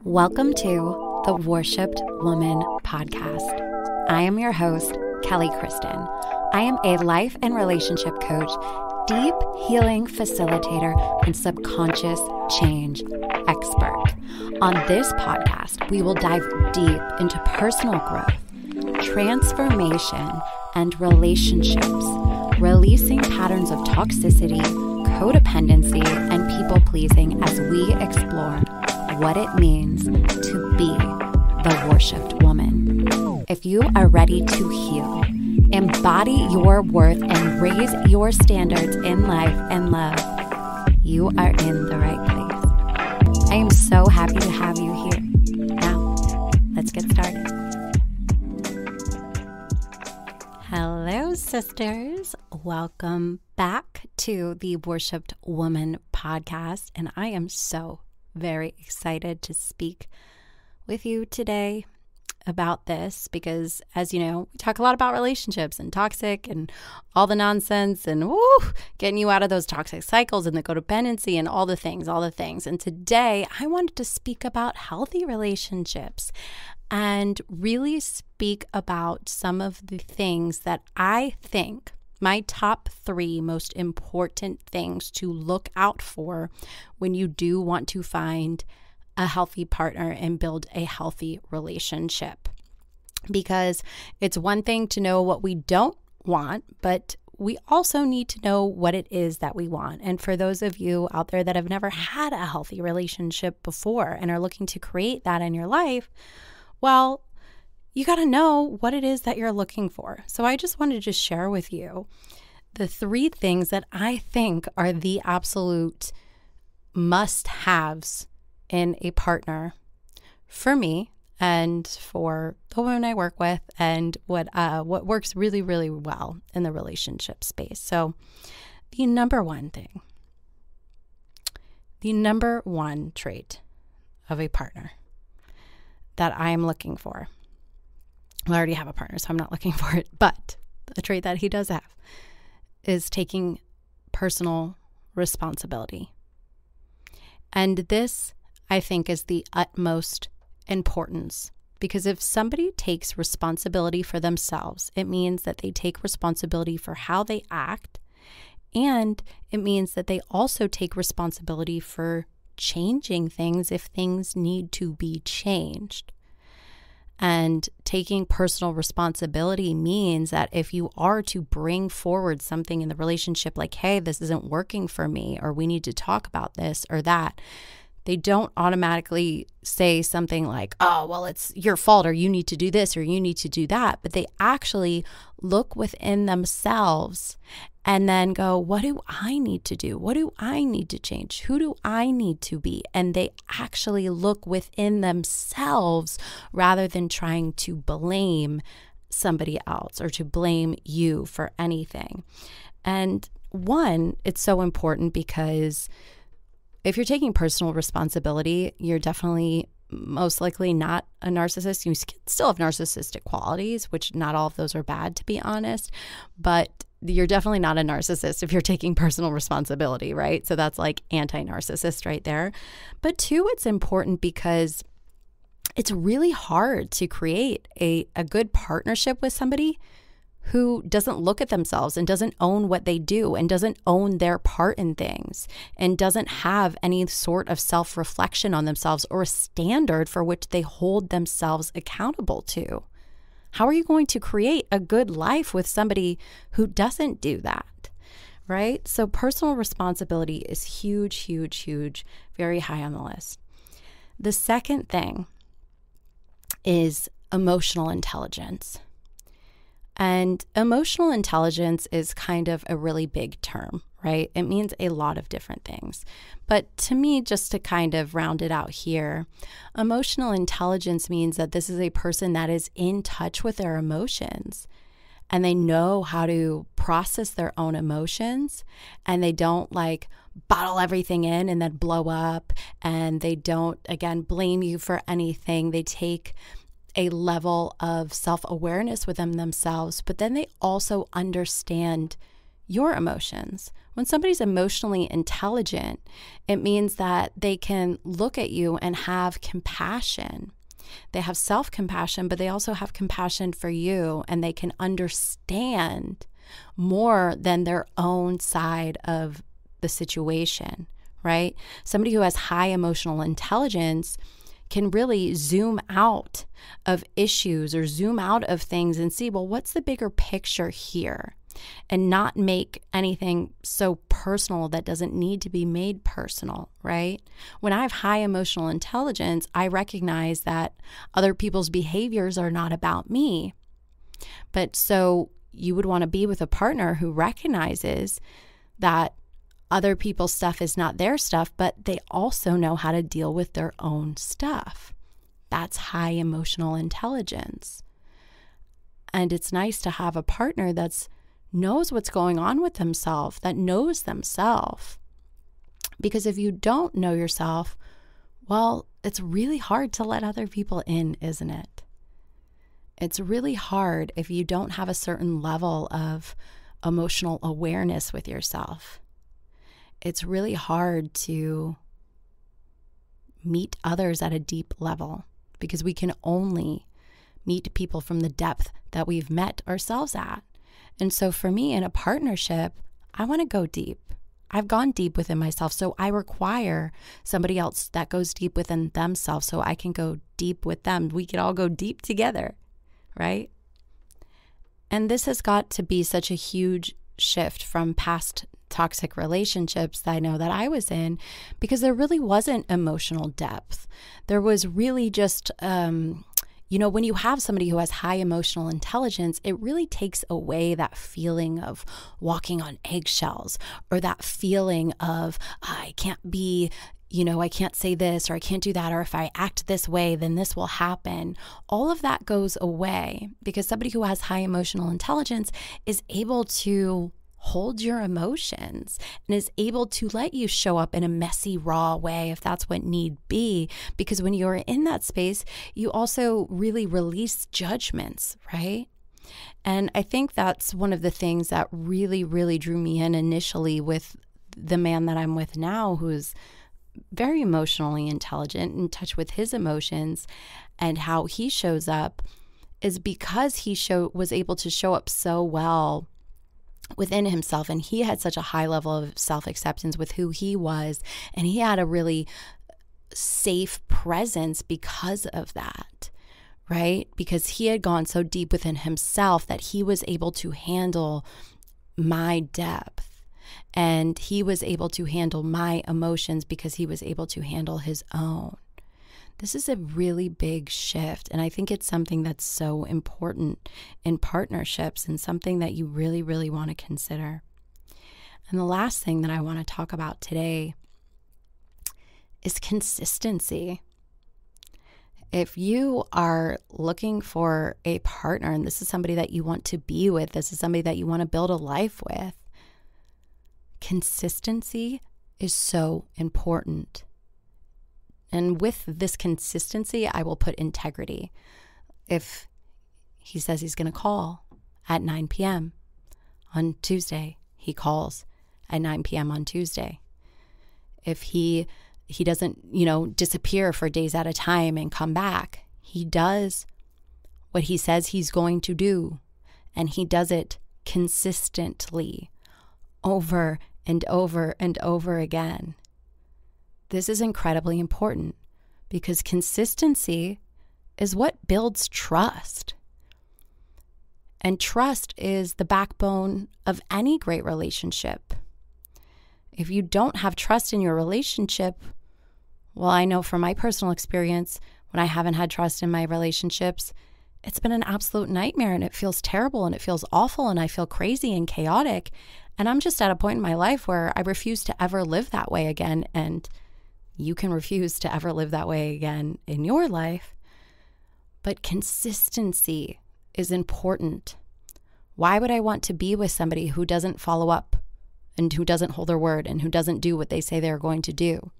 Welcome to the Worshipped Woman podcast. I am your host, kellykristin. I am a life and relationship coach, deep healing facilitator, and subconscious change expert. On this podcast, we will dive deep into personal growth, transformation, and relationships, releasing patterns of toxicity, codependency, and people-pleasing as we explore what it means to be the worshipped woman. If you are ready to heal, embody your worth, and raise your standards in life and love, you are in the right place. I am so happy to have you here. Now, let's get started. Hello, sisters. Welcome back to the Worshipped Woman podcast, and I am so very excited to speak with you today about this because, as you know, we talk a lot about relationships and toxic and all the nonsense and getting you out of those toxic cycles and the codependency and all the things. And today I wanted to speak about healthy relationships and really speak about some of the things that I think my top 3 most important things to look out for when you do want to find a healthy partner and build a healthy relationship. Because it's one thing to know what we don't want, but we also need to know what it is that we want. And for those of you out there that have never had a healthy relationship before and are looking to create that in your life, well, you got to know what it is that you're looking for. So I just wanted to share with you the 3 things that I think are the absolute must-haves in a partner for me and for the women I work with, and what works really, really well in the relationship space. So the number one trait of a partner that I am looking for, I already have a partner, so I'm not looking for it, but the trait that he does have is taking personal responsibility. And this, I think, is the utmost importance, because if somebody takes responsibility for themselves, it means that they take responsibility for how they act, and it means that they also take responsibility for changing things if things need to be changed. And taking personal responsibility means that if you are to bring forward something in the relationship like, hey, this isn't working for me, or we need to talk about this or that, they don't automatically say something like, oh, well, it's your fault, or you need to do this, or you need to do that. But they actually look within themselves and then go, what do I need to do? What do I need to change? Who do I need to be? And they actually look within themselves rather than trying to blame somebody else or to blame you for anything. And one, it's so important because if you're taking personal responsibility, you're definitely most likely not a narcissist. You still have narcissistic qualities, which not all of those are bad, to be honest, but you're definitely not a narcissist if you're taking personal responsibility, right? So that's like anti-narcissist right there. But 2, it's important because it's really hard to create a good partnership with somebody who doesn't look at themselves and doesn't own what they do and doesn't own their part in things and doesn't have any sort of self-reflection on themselves or a standard for which they hold themselves accountable to. How are you going to create a good life with somebody who doesn't do that, right? So personal responsibility is huge, huge, huge, very high on the list. The second thing is emotional intelligence. And emotional intelligence is kind of a really big term, right? It means a lot of different things. But to me, just to kind of round it out here, emotional intelligence means that this is a person that is in touch with their emotions and they know how to process their own emotions, and they don't like bottle everything in and then blow up, and they don't, again, blame you for anything. They take a level of self-awareness within themselves, but then they also understand your emotions. When somebody's emotionally intelligent, it means that they can look at you and have compassion. They have self-compassion, but they also have compassion for you, and they can understand more than their own side of the situation, right? Somebody who has high emotional intelligence can really zoom out of issues or zoom out of things and see, well, what's the bigger picture here? And not make anything so personal that doesn't need to be made personal, right? When I have high emotional intelligence, I recognize that other people's behaviors are not about me. But so you would want to be with a partner who recognizes that other people's stuff is not their stuff, but they also know how to deal with their own stuff. That's high emotional intelligence. And it's nice to have a partner that's knows what's going on with themselves, that knows themselves. Because if you don't know yourself, well, it's really hard to let other people in, isn't it? It's really hard if you don't have a certain level of emotional awareness with yourself. It's really hard to meet others at a deep level because we can only meet people from the depth that we've met ourselves at. And so for me in a partnership, I want to go deep. I've gone deep within myself, so I require somebody else that goes deep within themselves so I can go deep with them. We can all go deep together, right? And this has got to be such a huge shift from past toxic relationships that I know that I was in, because there really wasn't emotional depth. There was really just, when you have somebody who has high emotional intelligence, it really takes away that feeling of walking on eggshells, or that feeling of, I can't be, I can't say this, or I can't do that, or if I act this way, then this will happen. All of that goes away because somebody who has high emotional intelligence is able to hold your emotions and is able to let you show up in a messy, raw way if that's what need be. Because when you're in that space, you also really release judgments, right? And I think that's one of the things that really, really drew me in initially with the man that I'm with now, who's very emotionally intelligent, in touch with his emotions and how he shows up, is because he was able to show up so well within himself, and he had such a high level of self-acceptance with who he was, and he had a really safe presence because of that, right? Because he had gone so deep within himself that he was able to handle my depth, and he was able to handle my emotions because he was able to handle his own. This is a really big shift, and I think it's something that's so important in partnerships and something that you really, really want to consider. And the last thing that I want to talk about today is consistency. If you are looking for a partner, and this is somebody that you want to be with, this is somebody that you want to build a life with, consistency is so important. And with this consistency, I will put integrity. If he says he's going to call at 9 p.m. on Tuesday, he calls at 9 p.m. on Tuesday. If he doesn't, disappear for days at a time and come back, he does what he says he's going to do. And he does it consistently over and over and over again. This is incredibly important because consistency is what builds trust. And trust is the backbone of any great relationship. If you don't have trust in your relationship, well, I know from my personal experience, when I haven't had trust in my relationships, it's been an absolute nightmare, and it feels terrible, and it feels awful, and I feel crazy and chaotic. And I'm just at a point in my life where I refuse to ever live that way again. And you can refuse to ever live that way again in your life. But consistency is important. Why would I want to be with somebody who doesn't follow up and who doesn't hold their word and who doesn't do what they say they're going to do?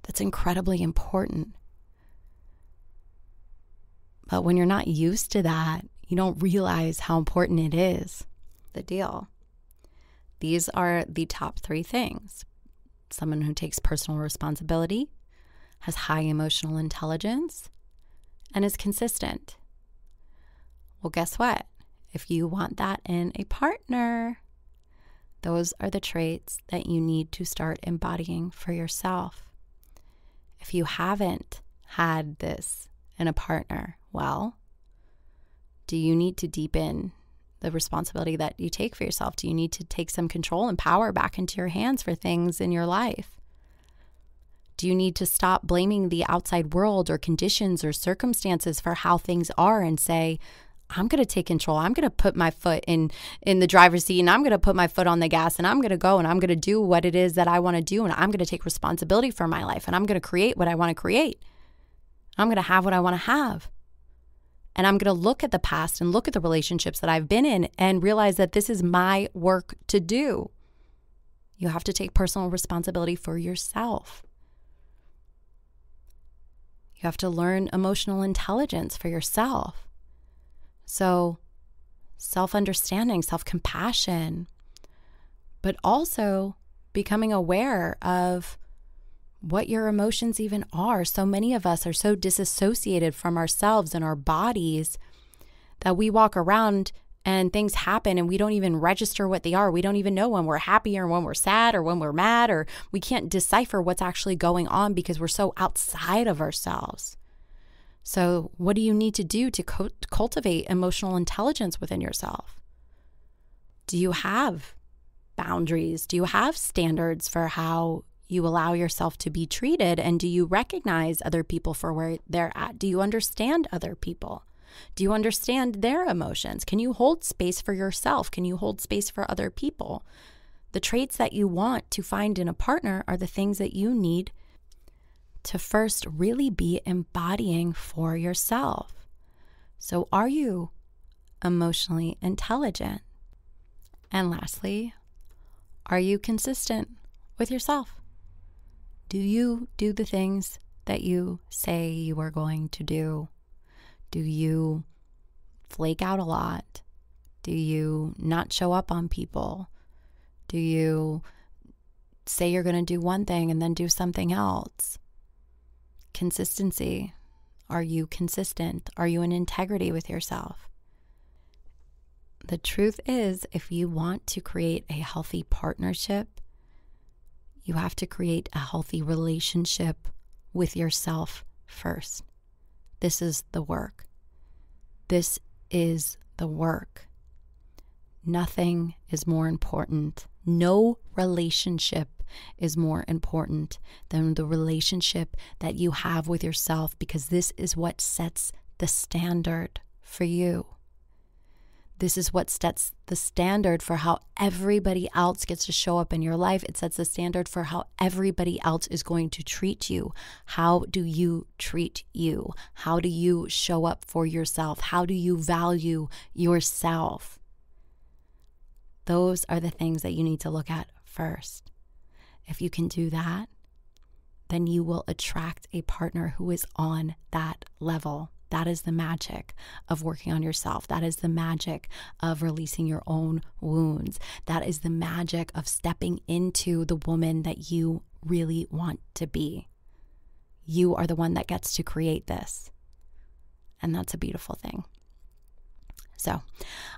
That's incredibly important. But when you're not used to that, you don't realize how important it is. the deal. These are the top 3 things. Someone who takes personal responsibility, has high emotional intelligence, and is consistent. Well, guess what? If you want that in a partner, those are the traits that you need to start embodying for yourself. If you haven't had this in a partner, well, do you need to deepen the responsibility that you take for yourself? Do you need to take some control and power back into your hands for things in your life? Do you need to stop blaming the outside world or conditions or circumstances for how things are and say, I'm going to take control. I'm going to put my foot in the driver's seat, and I'm going to put my foot on the gas, and I'm going to go, and I'm going to do what it is that I want to do, and I'm going to take responsibility for my life, and I'm going to create what I want to create. I'm going to have what I want to have. And I'm going to look at the past and look at the relationships that I've been in and realize that this is my work to do. You have to take personal responsibility for yourself. You have to learn emotional intelligence for yourself. So self-understanding, self-compassion, but also becoming aware of what your emotions even are. So many of us are so disassociated from ourselves and our bodies that we walk around and things happen and we don't even register what they are. We don't even know when we're happy or when we're sad or when we're mad, or we can't decipher what's actually going on because we're so outside of ourselves. So what do you need to do to cultivate emotional intelligence within yourself? Do you have boundaries? Do you have standards for how you allow yourself to be treated? And do you recognize other people for where they're at? Do you understand other people? Do you understand their emotions? Can you hold space for yourself? Can you hold space for other people? The traits that you want to find in a partner are the things that you need to first really be embodying for yourself. So are you emotionally intelligent? And lastly, are you consistent with yourself? Do you do the things that you say you are going to do? Do you flake out a lot? Do you not show up on people? Do you say you're going to do one thing and then do something else? Consistency. Are you consistent? Are you in integrity with yourself? The truth is, if you want to create a healthy partnership, you have to create a healthy relationship with yourself first. This is the work. This is the work. Nothing is more important. No relationship is more important than the relationship that you have with yourself, because this is what sets the standard for you. This is what sets the standard for how everybody else gets to show up in your life. It sets the standard for how everybody else is going to treat you. How do you treat you? How do you show up for yourself? How do you value yourself? Those are the things that you need to look at first. If you can do that, then you will attract a partner who is on that level. That is the magic of working on yourself. That is the magic of releasing your own wounds. That is the magic of stepping into the woman that you really want to be. You are the one that gets to create this. And that's a beautiful thing. So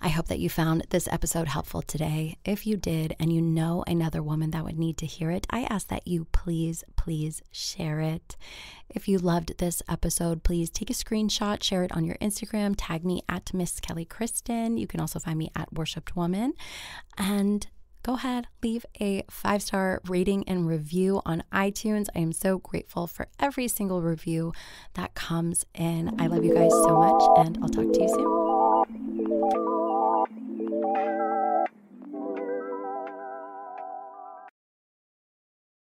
I hope that you found this episode helpful today. If you did, and you know another woman that would need to hear it, I ask that you please share it. If you loved this episode, please take a screenshot, share it on your Instagram, tag me at Miss kellykristin. You can also find me at worshippedwoman. And go ahead, leave a 5-star rating and review on iTunes. I am so grateful for every single review that comes in. I love you guys so much, and I'll talk to you soon.